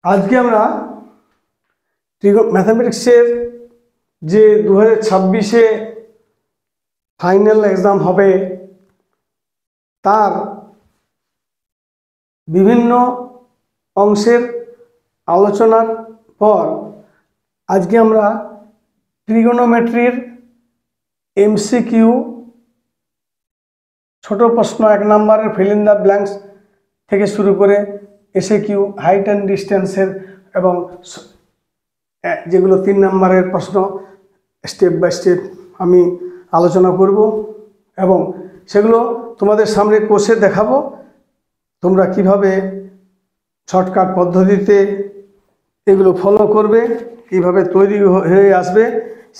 আজকে আমরা ম্যাথামেটিক্সের যে 2026-এ ফাইনাল এক্সাম হবে তার বিভিন্ন অংশের আলোচনার পর আজকে আমরা ট্রিগোনোমেট্রির এমসিকিউ ছোট প্রশ্ন 1 নম্বরের ফিল ইন দ্য ব্ল্যাঙ্কস থেকে শুরু করে এসএকিউ হাইট অ্যান্ড ডিস্টেন্সের এবং যেগুলো 3 নম্বরের প্রশ্ন স্টেপ বাই স্টেপ আমি আলোচনা করব এবং সেগুলো তোমাদের সামনে কোর্সে দেখাবো। তোমরা কিভাবে শর্টকাট পদ্ধতিতে এগুলো ফলো করবে, কিভাবে তৈরি হয়ে আসবে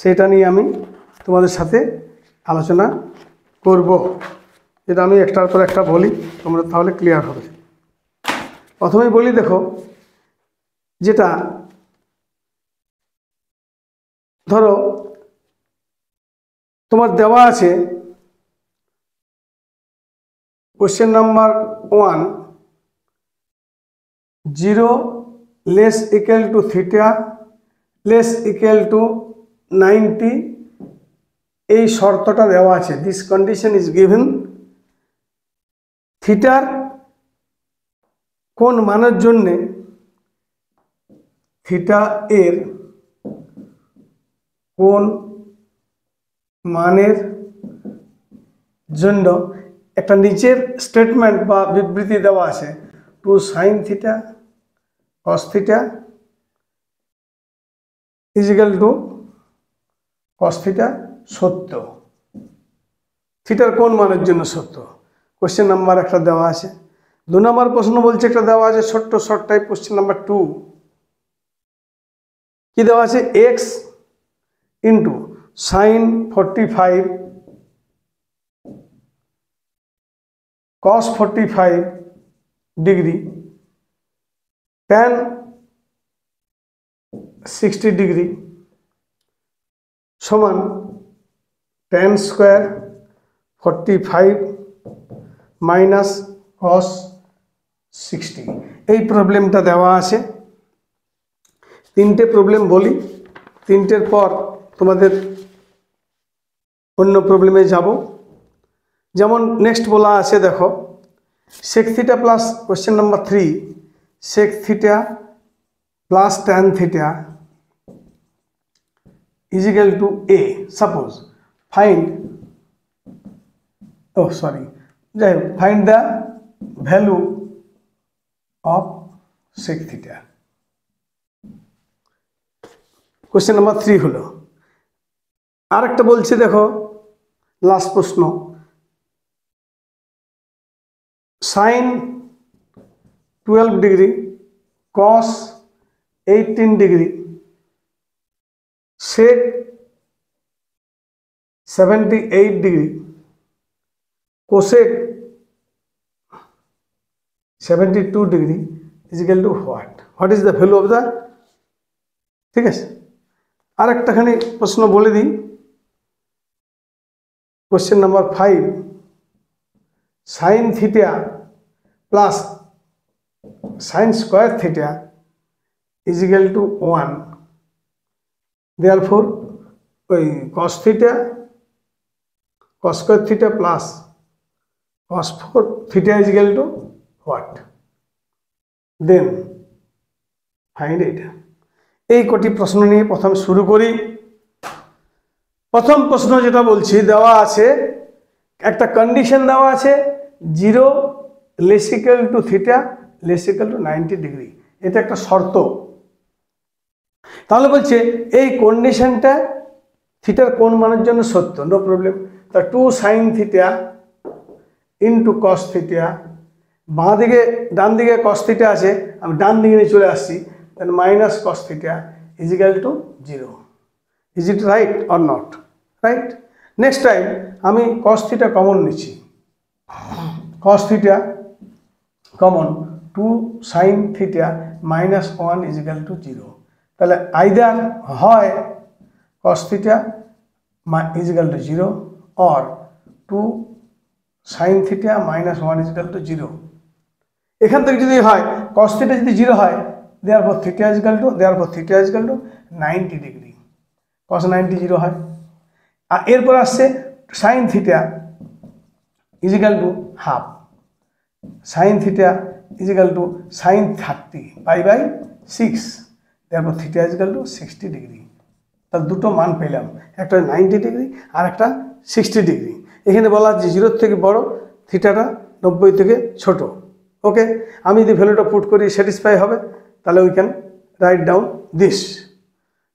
সেটা নিয়ে আমি তোমাদের সাথে আলোচনা করব। এটা আমি একটার পর একটা বলি, তোমরা তাহলে ক্লিয়ার হবে। প্রথমেই বলি, দেখো, যেটা ধরো তোমার দেওয়া আছে question number 1, 0 less equal to theta less equal to 90, এই শর্তটা দেওয়া আছে। This condition is given. থিটার কোন মানের জন্যে থিটা এর কোন মানের জন্য একটা নিচের স্টেটমেন্ট বা বিবৃতি দেওয়া আছে, 2 sin theta cos theta is equal two cos theta সত্য। থিটার কোন মানের জন্য সত্য, কোশ্চেন নাম্বার একটা দেওয়া আছে। 2 নম্বর প্রশ্ন বলছে, একটা দেওয়া আছে ছোট্ট শর্ট টাইপ কোশ্চেন নাম্বার 2, কি দেওয়া আছে, x into sign 45 cos 45 degree tan 60 degree সমান tan স্কোয়ার 45 মাইনাস cos 60। এই প্রবলেমটা দেওয়া আছে। 3টে প্রবলেম বলি, 3টের পর তোমাদের অন্য প্রবলেমে যাব। যেমন নেক্সট বলা আছে, দেখো, sec theta plus question number 3, sec theta plus tan theta is equal to a. Suppose find find the value of sec theta. Question number 3 হলো। আরেকটা বলছে, দেখো, লাস্ট প্রশ্ন, sine 12 degree cos 18 degree sec 78 degree cosec 72 degree is equal to what is the value of the, ঠিক আছে। আরেকটাখানি প্রশ্ন বলে দিই, question number 5, sine theta plus sine square theta is equal to 1, therefore ওই cos থিটা cos square theta plus cos 4 theta is equal to what, then find এটা। এই কটি প্রশ্ন নিয়ে প্রথম শুরু করি। প্রথম প্রশ্ন যেটা বলছি, দেওয়া আছে একটা কন্ডিশন দেওয়া আছে, 0 less equal to theta less equal to 90 degree, এটা একটা শর্ত। তাহলে বলছে এই কন্ডিশনটা থিটার কোন মানের জন্য সত্য, নো প্রবলেম। তা 2 sin theta into cos theta, বাঁ দিকে ডান দিকে cos থিটা আছে, আমি ডান দিকে নিয়ে চলে আসছি, then minus cos theta is equal to 0. Is it right or not? Right? Next time আমি cos theta কমন নিচ্ছি, cos theta common, 2 sin theta minus 1 is equal to 0. তাহলে either হয় cos theta is equal to 0 or 2 sin theta minus 1 is equal to 0. এখান থেকে যদি হয় cos theta যদি 0 হয় therefore theta is equal to 90 degree, cos 90 0 হয়। আর এরপর আসছে sin theta is equal to half, sin theta is equal to sin 30 pi by 6, therefore theta is equal to 60 degree. তার দুটো মান পেলাম, একটা 90 ডিগ্রি আর একটা 60 ডিগ্রি। এখানে বলা আছে 0 থেকে বড়, থিটাটা 90 থেকে ছোট। ওকে, আমি যদি ভ্যালুটা পুট করি স্যাটিসফাই হবে, তাহলে we can write down this.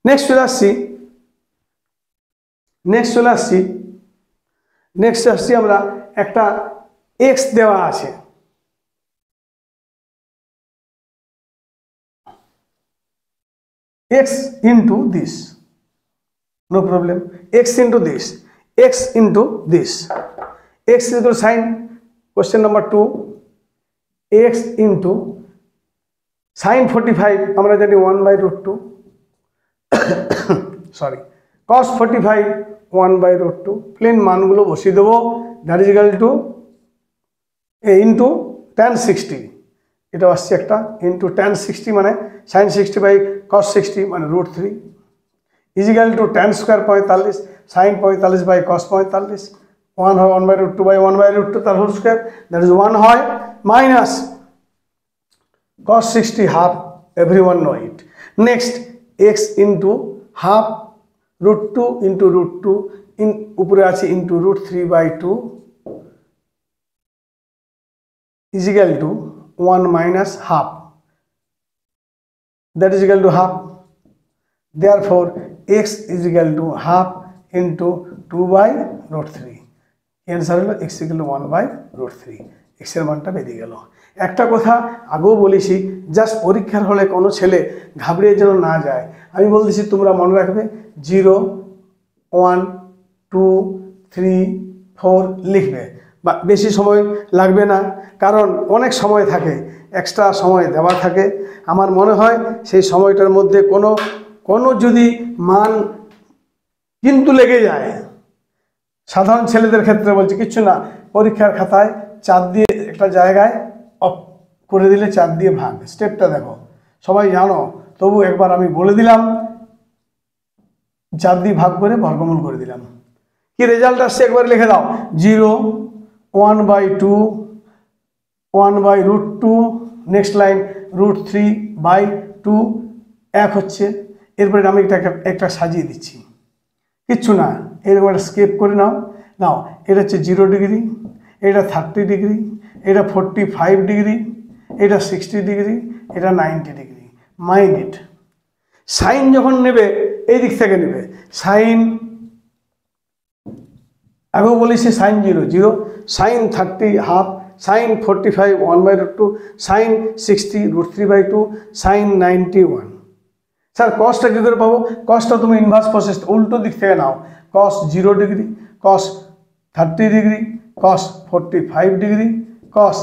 Next চলে আসছি আমরা একটা এক্স দেওয়া আছে, x into this, no problem, x into this, x is equal to sin, question number 2, x into sin 45 আমরা জানি 1/√2 সরি cos 45 1/√2, প্লেন মানগুলো বসিয়ে দেবো, that is equal two into tan 60, এটা আসছে একটা ইন্টু tan 60 মানে sin 60 বাই cos 60 মানে √3 is equal to tan square 45 sin 45 by cos 45, 1 হয় 1/√2 বাই 1/√2 তার হোল স্কোয়ার, দ্যাট ইজ 1 হয়, minus cos 60 half, everyone know it. Next x into half √2 into √2 উপরে আছে into √3/2 is equal to 1 minus half, that is equal to half, therefore x is equal to half into 2/√3, answer হলো x equal to 1/√3, x এর মানটা বেরিয়ে গেল। একটা কথা আগেও বলেছি, জাস্ট পরীক্ষার হলে কোনো ছেলে ঘাবড়িয়ে যেন না যায়, আমি বলতেছি তোমরা মনে রাখবে 0 1 2 3 4 লিখবে, বা বেশি সময় লাগবে না, কারণ অনেক সময় থাকে, এক্সট্রা সময় দেওয়া থাকে। আমার মনে হয় সেই সময়টার মধ্যে কোনো যদি মান কিন্তু লেগে যায়, সাধারণ ছেলেদের ক্ষেত্রে বলছি কিচ্ছু না, পরীক্ষার খাতায় 4 দিয়ে একটা জায়গায় অফ করে দিলে 4 দিয়ে ভাগ, স্টেপটা দেখো সবাই জানো, তবু একবার আমি বলে দিলাম, 4 দিয়ে ভাগ করে বর্গমূল করে দিলাম, কি রেজাল্ট আসছে একবার লিখে দাও, 0 1/2 1/√2, নেক্সট লাইন √3/2 এক হচ্ছে। এরপরে আমি একটা সাজিয়ে দিচ্ছি, কিচ্ছু না, এরকম একটা স্কেপ করে নাও, এটা হচ্ছে 0 ডিগ্রি, এটা 30 ডিগ্রি, এটা 45 ডিগ্রি, এটা 60 ডিগ্রি, এটা 90 ডিগ্রি, মাইন্ড ইট। সাইন যখন নেবে এই দিক থেকে নেবে, সাইন আগেও বলেছি sine 0 0, sine 30 half, sine 45 1/√2, sine 60 √3/2, sine 91। Sir কসটা কী করে পাবো? কসটা তুমি ইনভার্স প্রসেস উল্টো দিক থেকে নাও, cos 0 degree, cos 30 degree, cos 45 degree, cos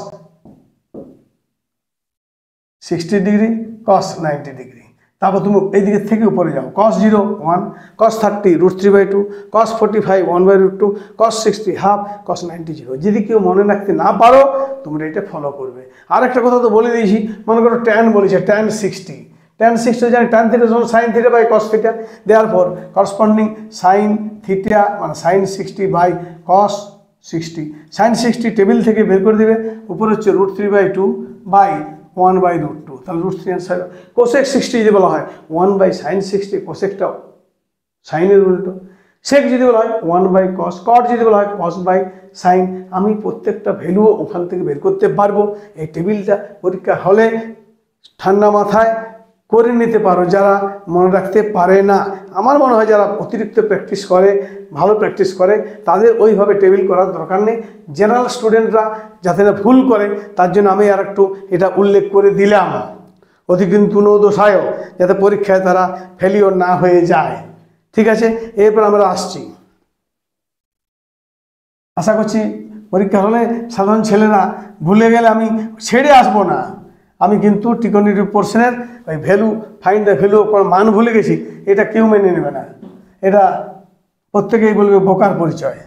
60 degree, cos 90 degree. তারপর তুমি এই দিকের থেকে উপরে যাও, cos 0 1, cos 30 √3/2, cos 45 1/√2, cos 60 half, cos 90 0। যদি কেউ মনে রাখতে না পারো তোমরা এটা ফলো করবে। আর একটা কথা তো বলে দিয়েছি, মনে করো ট্যান বলেছে, tan 60 জানি tan থিটা সমান sin theta by cos theta, therefore corresponding sin theta মানে sin 60 by cos 60, sin 60 table থেকে বের করে দেবে, উপরে হচ্ছে √3/2 বাই 1/√2, তাহলে √3 অ্যান্সার। কোসেক 60 যদি বলা হয় 1/sin 60, কোসেকটা সাইনের উল্টো, সেক যদি বলা হয় 1/cos, কট যদি বলা হয় cos/sin। আমি প্রত্যেকটা ভ্যালু ওখান থেকে বের করতে পারবো। এই টেবিলটা পরীক্ষা হলে ঠান্ডা মাথায় করে নিতে পারো, যারা মনে রাখতে পারে না। আমার মনে হয় যারা অতিরিক্ত প্র্যাকটিস করে, ভালো প্র্যাকটিস করে, তাদের ওইভাবে টেবিল করার দরকার নেই। জেনারেল স্টুডেন্টরা যাতে না ভুল করে তার জন্য আমি আর একটু এটা উল্লেখ করে দিলাম, অতি কিন্তু দোষায়, যাতে পরীক্ষায় তারা ফেলিওর না হয়ে যায়। ঠিক আছে, এরপর আমরা আসছি, আশা করছি পরীক্ষা হলে সাধারণ ছেলেরা ভুলে গেলে আমি ছেড়ে আসবো না। আমি কিন্তু ত্রিকোণমিতিক পোর্শনের ওই ভ্যালু, ফাইন্ড দ্য ভ্যালু, মান ভুলে গেছি, এটা কেউ মেনে নেবে না, এটা প্রত্যেকেই বলবে বোকার পরিচয়।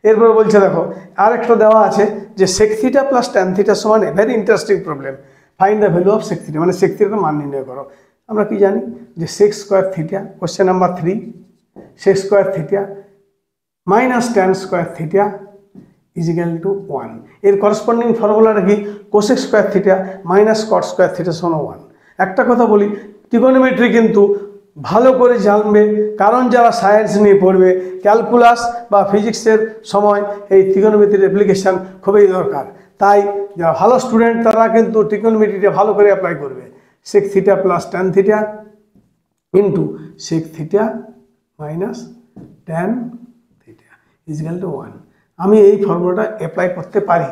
এরপর বলছে দেখো আরেকটা দেওয়া আছে যে sec θ প্লাস tan θ সমান, very interesting problem. Find the value of sec theta, মানে সেক থিটার মান নির্ণয় করো। আমরা কি জানি যে sec square theta, question number 3, sec square theta minus tan square theta is equal to 1। এর করসপন্ডিং ফর্মুলাটা কি? Cosec square theta minus cot square theta সমান 1। একটা কথা বলি, ট্রিগোনোমেট্রি কিন্তু ভালো করে জানবে, কারণ যারা সায়েন্স নিয়ে পড়বে, ক্যালকুলাস বা ফিজিক্সের সময় এই ট্রিগোনোমেট্রির অ্যাপ্লিকেশান খুবই দরকার। তাই যারা ভালো স্টুডেন্ট তারা কিন্তু ট্রিগোনোমেট্রিটা ভালো করে অ্যাপ্লাই করবে। Sec theta plus tan theta into sec theta minus tan theta is equal to 1। আমি এই ফর্মুলাটা অ্যাপ্লাই করতে পারি।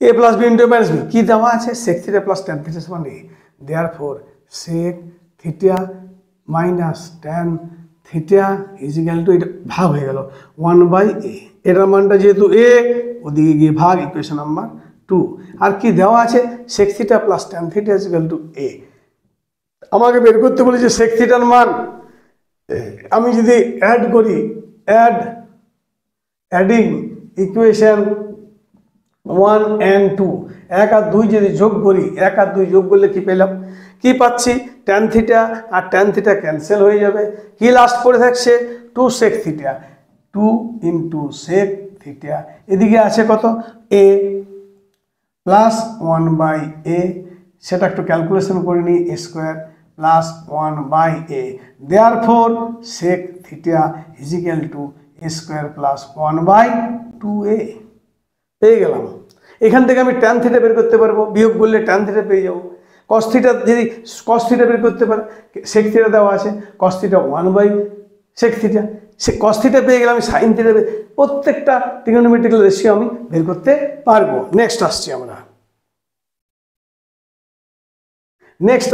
A plus B into minus B কী দেওয়া আছে? Sec theta plus tan theta সমান A, therefore sec theta minus tan theta is equal to, এটা ভাগ হয়ে গেল 1/a। এটার মানটা যেহেতু এ, ওদিকে গিয়ে ভাগ, ইকুয়েশন নাম্বার 2। আর কি দেওয়া আছে? Sec theta plus tan theta is equal to A. আমাকে বের করতে বলেছে সেক থিটার মান। আমি যদি অ্যাড করি, অ্যাডিং ইকুয়েশন 1 and 2, 1 আর 2 যদি যোগ করি, 1 আর 2 যোগ করলে কি পেলাম? কি পাচ্ছি? ট্যান থিটা আর ট্যান থিটা ক্যান্সেল হয়ে যাবে। কি লাস্ট পড়ে থাকছে? 2 sec theta, 2 into sec theta, এদিকে আছে কত? এ প্লাস 1/a, সেটা একটু ক্যালকুলেশন করে নিই, A square plus 1/a, therefore sec theta is equal to A square plus 1/2a। পেয়ে গেলাম। এখান থেকে আমি ট্যান থিটা বের করতে পারবো, বিয়োগ করলে ট্যান থিটা পেয়ে যাবো। কস থিটা, যদি কস থিটা বের করতে পারে, সেক থিটা দেওয়া আছে, কস থিটা 1/সেক থিটা, সে কস থিটা পেয়ে গেলে আমি সাইন থিটা, প্রত্যেকটা ট্রিগোনোমেট্রিক্যাল রেশিও আমি বের করতে পারবো। নেক্সট আসছি আমরা, নেক্সট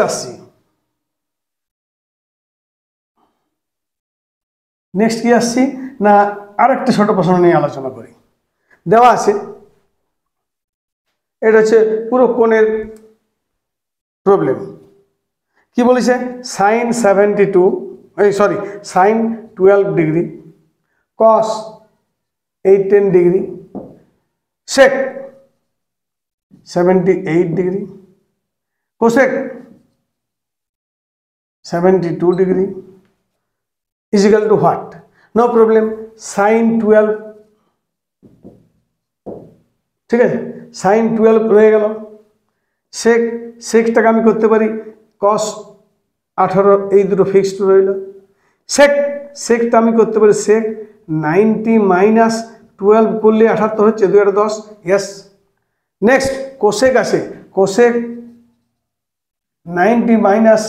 কি আসছি না, আরেকটা ছোট প্রশ্ন নিয়ে আলোচনা করি। দেওয়া আছে, এটা হচ্ছে পুরো কোণের প্রবলেম। কি বলেছে? Sine 12 degree, cos 18 degree, sec 78 degree, cosec 72 degree is equal to what? No problem, sine 12, ঠিক আছে, সাইন 12 রয়ে গেল। সেকটাকে আমি করতে পারি কস 18, এই দুটো ফিক্সড রইল। সেকটা আমি করতে পারি সেক 90 মাইনাস 12 করলে 78 হচ্ছে, 2 আর 10, ইয়েস। নেক্সট কোসেক আছে, কোসেক 90 মাইনাস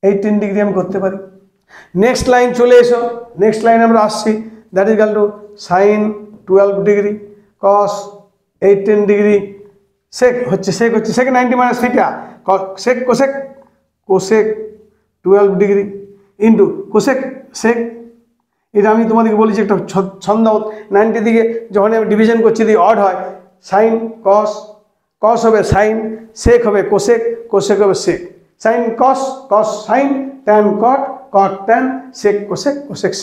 18 ডিগ্রি আমি করতে পারি। নেক্সট লাইন চলে এসো, নেক্সট লাইন আমরা আসছি, that is equal to sine 12 degree cos 18 degree, sec 90 minus theta, cosec 12 degree into cosec sec. এটা আমি তোমাদেরকে বলেছি একটা ছন্দ, 90 দিকে যখন আমি ডিভিশন করছি যদি অড হয়, সাইন কস হবে সাইন, সেক হবে কোসেক হবে sec, sine cos sine, tan cot tan, sec cosec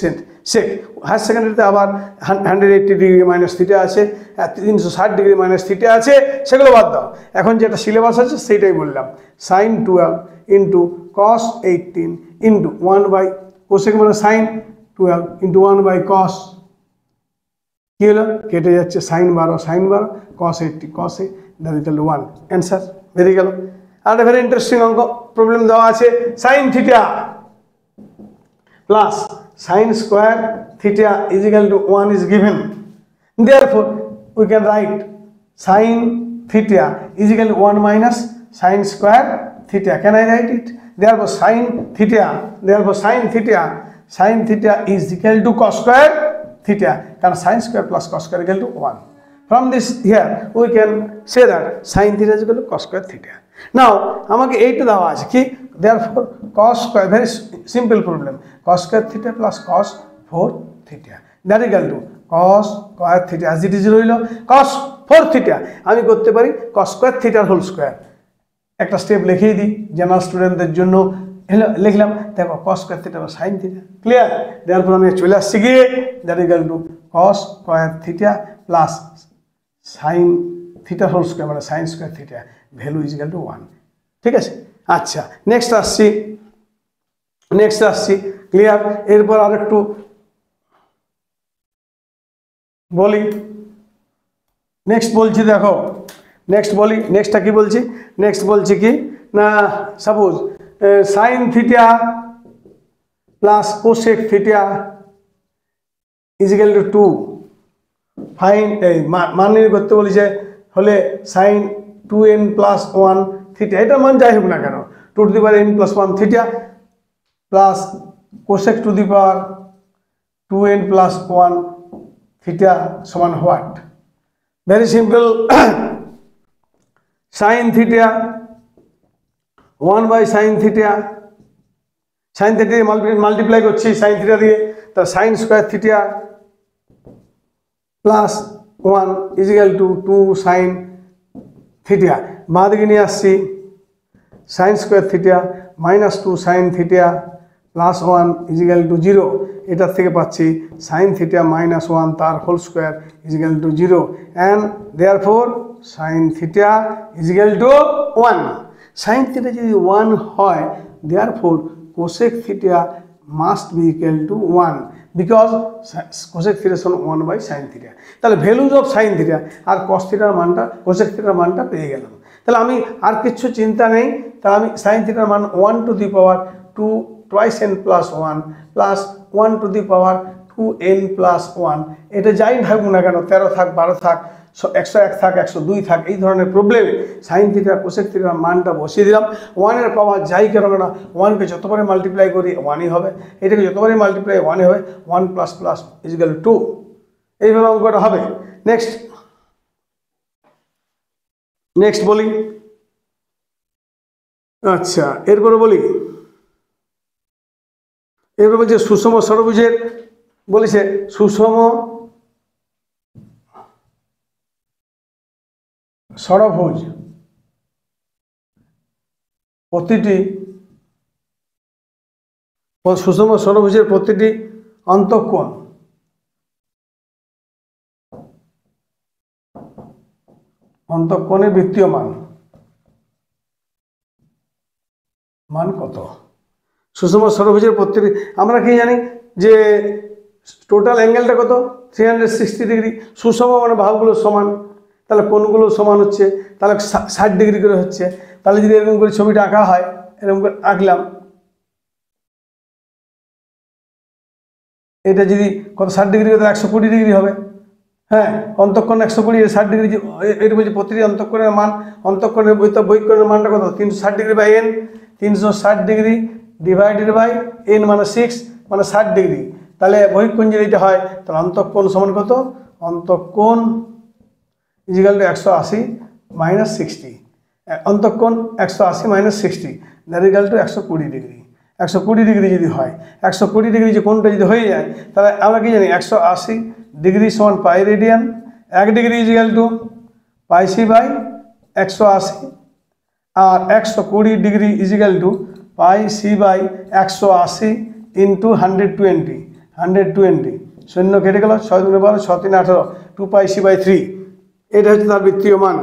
sec. Higher সেকেন্ডারিতে আবার 180 ডিগ্রি মাইনাস থিটা আছে, 360 ডিগ্রি মাইনাস থিটা আছে, সেগুলো বাদ দাও। এখন যেটা সিলেবাস আছে সেইটাই বললাম, sine 12 into cos 18 into 1 cosec মানে সাইন 12 ইন্টু 1 কস, কি হলো? কেটে যাচ্ছে, সাইন 12 কস 80 কস এ, that is equal to 1, answer বেরিয়ে গেল। আর একটা ভেরি ইন্টারেস্টিং অঙ্ক প্রবলেম দেওয়া আছে, sign theta plus sine square theta is equal to 1 is given, therefore we can write sin theta is equal to 1 minus sin square theta. Can I write it? Therefore sin theta is equal to cos square theta, কারণ sin square plus cos square equal to 1. From this here we can say that sin theta is equal to cos square theta. Now আমাকে এইটা দেওয়া আছে কি, therefore cos square, very simple problem, cos square theta plus cos 4 theta, that is equal to cos square theta as it is রইল, cos 4 theta আমি করতে পারি cos square theta whole square. একটা স্টেপ লিখিয়ে দিই জেনারেল স্টুডেন্টদের জন্য, লিখলাম, দেখো cos square theta বা sin theta, ক্লিয়ার? দেওয়ার পর আমি চলে আসছি গিয়ে, that is equal to cos square theta plus sin theta whole square মানে sine square theta value is equal to 1। ঠিক আছে, আচ্ছা নেক্সট আসছি ক্লিয়ার। এরপর আর একটু বলি, নেক্সট বলছি দেখো, নেক্সটটা কি বলছি, নেক্সট বলছি কি না suppose sign theta plus cosec theta is equal to 2 fine এই মান নির্ণয় করতে বলেছে, হলে সাইন 2n প্লাস 1 থিটা, এটার মান যাই হোক না কেন 2 to the power n plus 1 theta plus cosec to the power 2n plus 1 theta সমান what? Very simple, sine theta 1 by sine theta দিয়ে মাল্টিপ্লাই করছি সাইন থিটা দিয়ে, তার sine square theta plus 1 is equal to 2 sine theta. বাঁ দিকে নিয়ে আসছি sine square theta minus 2 sine theta plus 1 is equal to 0। এটার থেকে পাচ্ছি সাইন থিটা মাইনাস 1 তার whole square is equal to 0 and therefore sine theta is equal to 1। Sine theta যদি 1 হয় therefore cosec theta must be equal to 1 because cosec theta সমান 1 by sine theta. তাহলে values of sine theta আর cos থিটার মানটা cosec থিটার মানটা পেয়ে গেলাম। তাহলে আমি আর কিছু চিন্তা নেই, তাহলে আমি সাইন থিটার মান 1 two the power 2 twice n plus 1 plus 1 two the power 2n plus 1, এটা যাই থাকুক না কেন 13 থাক 12 থাক 101 থাক 102 থাক, এই ধরনের প্রবলেমে সাইন থিটা কোসেক থিটার মানটা বসিয়ে দিলাম। 1 এর পাওয়ার যাই কেন না 1কে যতবারে মাল্টিপ্লাই করি 1ই হবে, এটাকে যতবারে মাল্টিপ্লাই 1ই হবে, 1 plus plus is equal to 2, এইভাবে অঙ্কটা হবে। নেক্সট বলি, আচ্ছা এরপরে বলি, এরপর বলছে সুষম ষড়ভুজের বলেছে সুষম ষড়ভুজ প্রতিটি সুষম ষড়ভুজের প্রতিটি অন্তঃকোণের বৃত্তীয় মান কত? সুষম ষড়ভুজের প্রত্যেকটি আমরা কি জানি যে টোটাল অ্যাঙ্গেলটা কত 360 ডিগ্রি। সুষম মানে বাহুগুলো সমান, তাহলে কোণগুলো সমান হচ্ছে, তাহলে 60 ডিগ্রি করে হচ্ছে। তাহলে যদি এরকম করে ছবিটা আঁকা হয়, এরকম করে আঁকলাম, এটা যদি কত 60 ডিগ্রি করে 120 ডিগ্রি হবে। হ্যাঁ, অন্তঃকোণ 120, 60 ডিগ্রি, এটা বলছে প্রতিটি অন্তঃকোণের মান, অন্তঃকোণের বহিঃকোণের মানটা কত 360 degree by n, 360 degree divided by n মানে 6 মানে 60 ডিগ্রি। তাহলে বহিঃকোণ যদি এটা হয় তাহলে অন্তঃকোণ সমান কত? অন্তঃকোণ ইজ ইকুয়াল টু 180 মাইনাস 60, অন্তঃকোণ 180 minus 60 that equal to 120 degree. 120 degree যদি হয়, 120 ডিগ্রি যে কোণটা যদি হয়ে যায়, তাহলে আমরা কি জানি 180 ডিগ্রি সমান pi radian, 1 degree is equal to pi c by 180, আর 120 degree is equal to pi c by 180 into 120 শূন্য কেটে গেল, 6 × 12 6 × 3 18, 2 পাই সি বাই 3, এটা হচ্ছে তার বৃত্তীয় মান।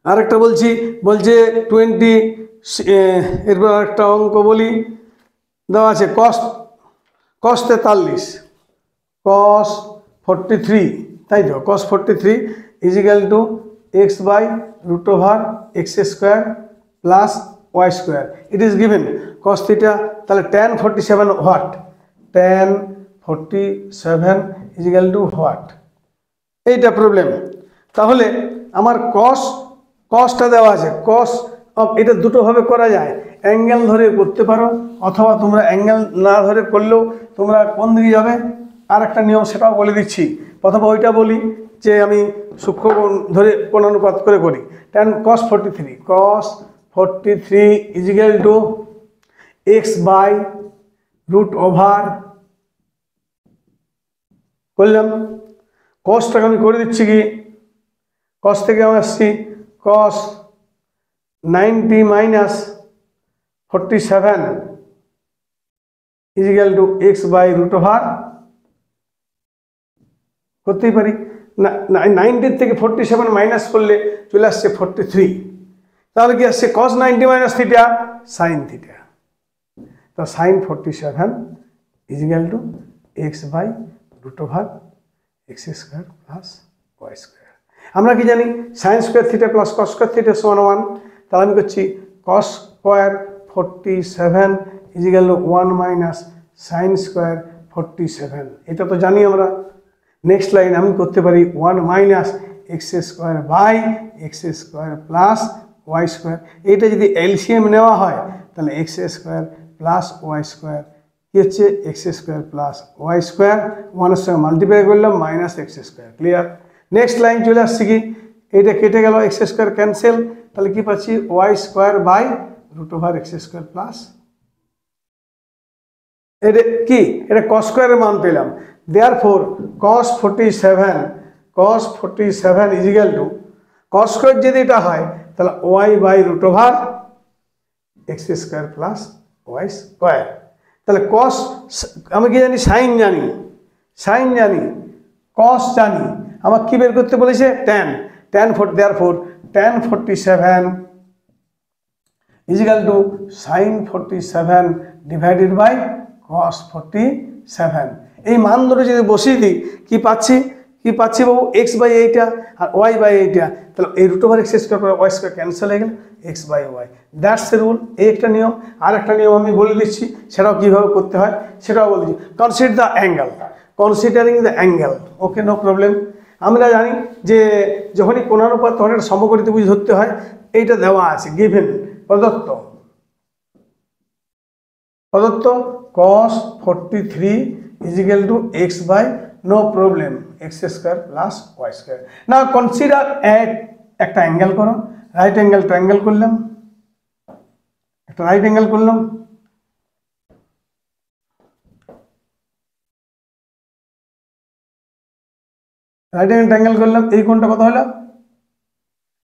আরেকটা বলছে 20, এরপর একটা অঙ্ক বলি, দেওয়া আছে cos 43 cos 43, তাই তো cos 43 is equal to x by root over x square plus Y square. It is given cos theta, তাহলে tan 47 what? tan 47 is equal to what? এইটা প্রবলেম। তাহলে আমার কসটা দেওয়া আছে, কস এটা দুটোভাবে করা যায়, অ্যাঙ্গেল ধরে করতে পারো, অথবা তোমরা অ্যাঙ্গেল না ধরে করলেও তোমরা কোন দিকে যাবে আর একটা নিয়ম সেটাও বলে দিচ্ছি। প্রথমে ওইটা বলি যে আমি সূক্ষ্মকোণ ধরে কোণ অনুপাত করে করি। tan cos 43 is equal to x by root over, করলাম কসটাকে আমি করে দিচ্ছি কি, কস থেকে আমি আসছি cos 90 minus 47 is equal to x by root over, করতেই পারি, না 90 থেকে 47 মাইনাস করলে চলে আসছে 43, তাহলে কি আসছে cos 90 minus theta sine theta. তো sine 47 is equal to x by root over x square plus Y square. আমরা কি জানি sine square theta plus cos square theta সমান 1, তাহলে আমি করছি cos square 47 is equal to 1 minus sine square 47, এটা তো জানি আমরা। নেক্সট লাইন আমি করতে পারি 1 minus x square by x square plus Y square. এইটা যদি এলসিএম নেওয়া হয় তাহলে x square plus Y square কি হচ্ছে x square plus Y square, 1 এর সঙ্গে মাল্টিপ্লাই করলাম minus x square. Clear? Next line চলে আসছে কি, এইটা কেটে গেল, এক্স স্কোয়ার ক্যান্সেল, তাহলে কি পাচ্ছি y square by root over x square plus, এটা কি, এটা কস স্কোয়ারের মান পেলাম। Therefore cos 47 is equal to cos square যদি এটা হয় তাহলে y by root over x square plus Y square. তাহলে কস আমি কি জানি, সাইন জানি, কস জানি, আমার কি বের করতে বলেছে tan, therefore tan 47 is equal to sine 47 divided by cos 47। এই মান ধরে যদি বসিয়ে দিই কি পাচ্ছি বাবু, এক্স বাই এইটা আর ওয়াই বাই এইটা, তাহলে এই root over x square Y square cancel হয়ে গেল, x by y, that's a rule. এই একটা নিয়ম। আর একটা নিয়ম আমি বলে দিচ্ছি, সেটাও কীভাবে করতে হয় সেটাও বলে দিচ্ছি। Considering the angle, okay, no problem. আমরা জানি যে যখনই কোণানুপাত তখন একটা সমকোণী ত্রিভুজ ধরতে হয়, এইটা দেওয়া আছে, গিভেন, প্রদত্ত cos 43 is equal to x by no problem x square plus y square. Now consider একটা অ্যাঙ্গেল করো, রাইট অ্যাঙ্গেল ট্রায়াঙ্গেল করলাম, একটা রাইট অ্যাঙ্গেল করলাম, রাইট অ্যাঙ্গেল ট্রায়াঙ্গেল করলাম, এই কোণটা কত হলো,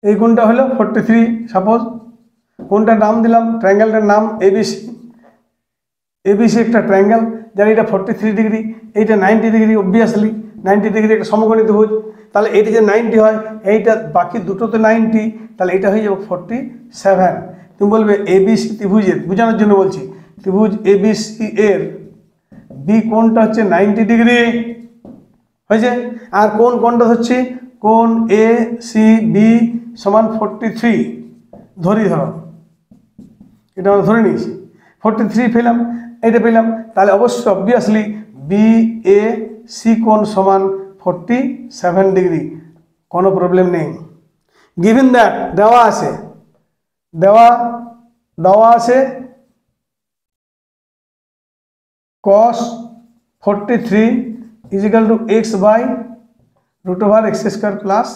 এই কোণটা হলো 43 সাপোজ, কোণটার নাম দিলাম, ট্রায়াঙ্গেলটার নাম এবিসি একটা ট্রায়াঙ্গেল, যার এটা 43 ডিগ্রি, এইটা 90 ডিগ্রি, অবভিয়াসলি 90 ডিগ্রি একটা সমকোণী ত্রিভুজ, তাহলে এইটা যে 90 হয়, এইটা বাকি দুটোতে 90, তাহলে এটা হয়ে যাবে 47। তুমি বলবে এবিসি ত্রিভুজের, বোঝানোর জন্য বলছি, ত্রিভুজ এবিসি এর বি কোণটা হচ্ছে 90 ডিগ্রি হয়েছে, আর কোণটা হচ্ছে কোণ এ সি বি সমান 43 ধরো, এটা আমরা ধরে নিয়েছি, 43 পেলাম, এটা পেলাম, তাহলে অবশ্যই অবভিয়াসলি বি এ সি কোণ সমান 47 ডিগ্রি, কোনো প্রবলেম নেই। গিভেন দ্যাট দেওয়া আছে cos 43 is equal to x by root over x square plus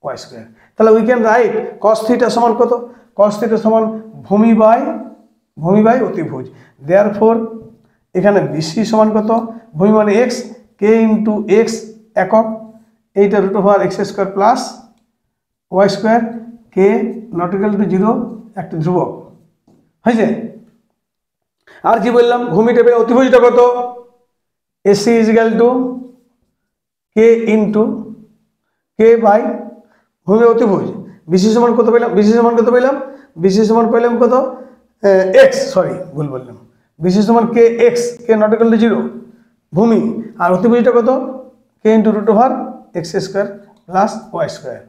y square, তাহলে we can write cos theta সমান কত, cos থিটা সমান ভূমি বাই অতিভুজ। দেয়ারফর এখানে বিসি সমান কত, ভূমি মানে এক্স, কে ইন্টু এক্স একক, এইটা root over x square plus Y square, k not equal to 0 একটা ধ্রুবক হয়েছে। আর কি বললাম, ভূমিটা পেয়ে অতিভুজটা কত, AC is equal to k into k by ভূমি অতিভুজ। বিসি সমান কত পেলাম, বিসি সমান পেলাম কত, এক্স, সরি ভুল বললাম, বিসি সমান K X, K not equal to 0 ভূমি, আর অতিভুজটা কত, K into root over x square plus Y square,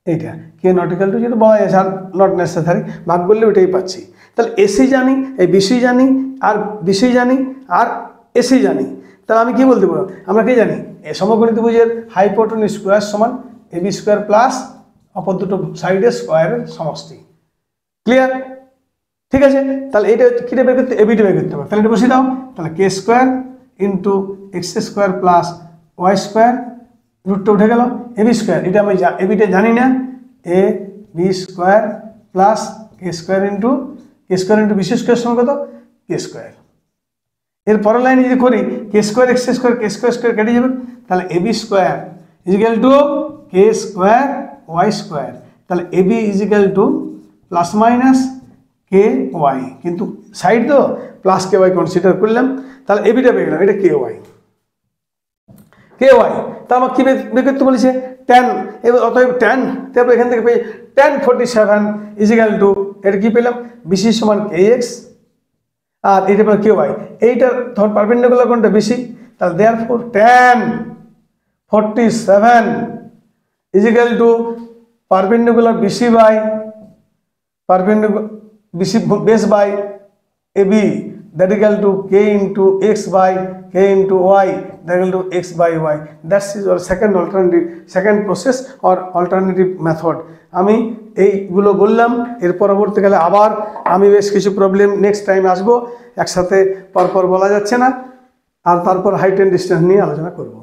এইটা কে নট ইকুয়াল টু 0 বলা যাচ্ছে, আর নট নেসেসারি, ভাগ করলে ওইটাই পাচ্ছি। তাহলে এসি জানি, এই বিসি জানি, আর বিসি জানি, আর এসি জানি, তাহলে আমি কি বলতে পারবো, আমরা কি জানি, এই সমকোণী ত্রিভুজের হাইপোটেনিউজ স্কোয়ার সমান এবি স্কোয়ার প্লাস অপর দুটো সাইডের স্কোয়ারের সমষ্টি। ক্লিয়ার? ঠিক আছে, তাহলে এটা কিটা বের করতে, এবিটা বের করতে হবে, তাহলে এটা বসিয়ে দাও, তাহলে K square into X square plus Y square, রুটটা উঠে গেল, এবি স্কোয়ার, এটা আমি এবিটা জানি না, A B square plus K square into BC square সমান কত, কে স্কোয়ার। এর পরের লাইনে যদি করি K square X square, K square কেটে যাবে, তাহলে AB square is equal to K square Y square, তাহলে AB is equal to plus minus K Y, কিন্তু সাইড তো প্লাস কে ওয়াই কনসিডার করলাম, তাহলে এবিটা পেয়ে গেলাম, এটা কে ওয়াই। কে ওয়াই, তা আমার কি বের করতে বলেছে ট্যান, এবার অতএব ট্যান, তারপর এখান থেকে পেয়ে ট্যান 47 ইজিক্যাল টু এটা কি পেলাম বিসি সমান কে এক্স, আর এটা পেলাম কে ওয়াই, এইটা ধর পারপেন্ডিকুলার কোনটা বেশি, তাহলে therefore tan 47 is equal to perpendicular BC by perpendicular BC base by AB that is equal to K into X by K into Y that is equal to X by Y. That is your second process or alternative method. আমি এইগুলো বললাম, এর পরবর্তীকালে আবার আমি বেশ কিছু problem next time আসবো, একসাথে পরপর বলা যাচ্ছে না, আর তারপর হাইট অ্যান্ড ডিস্টেন্স নিয়ে আলোচনা করব।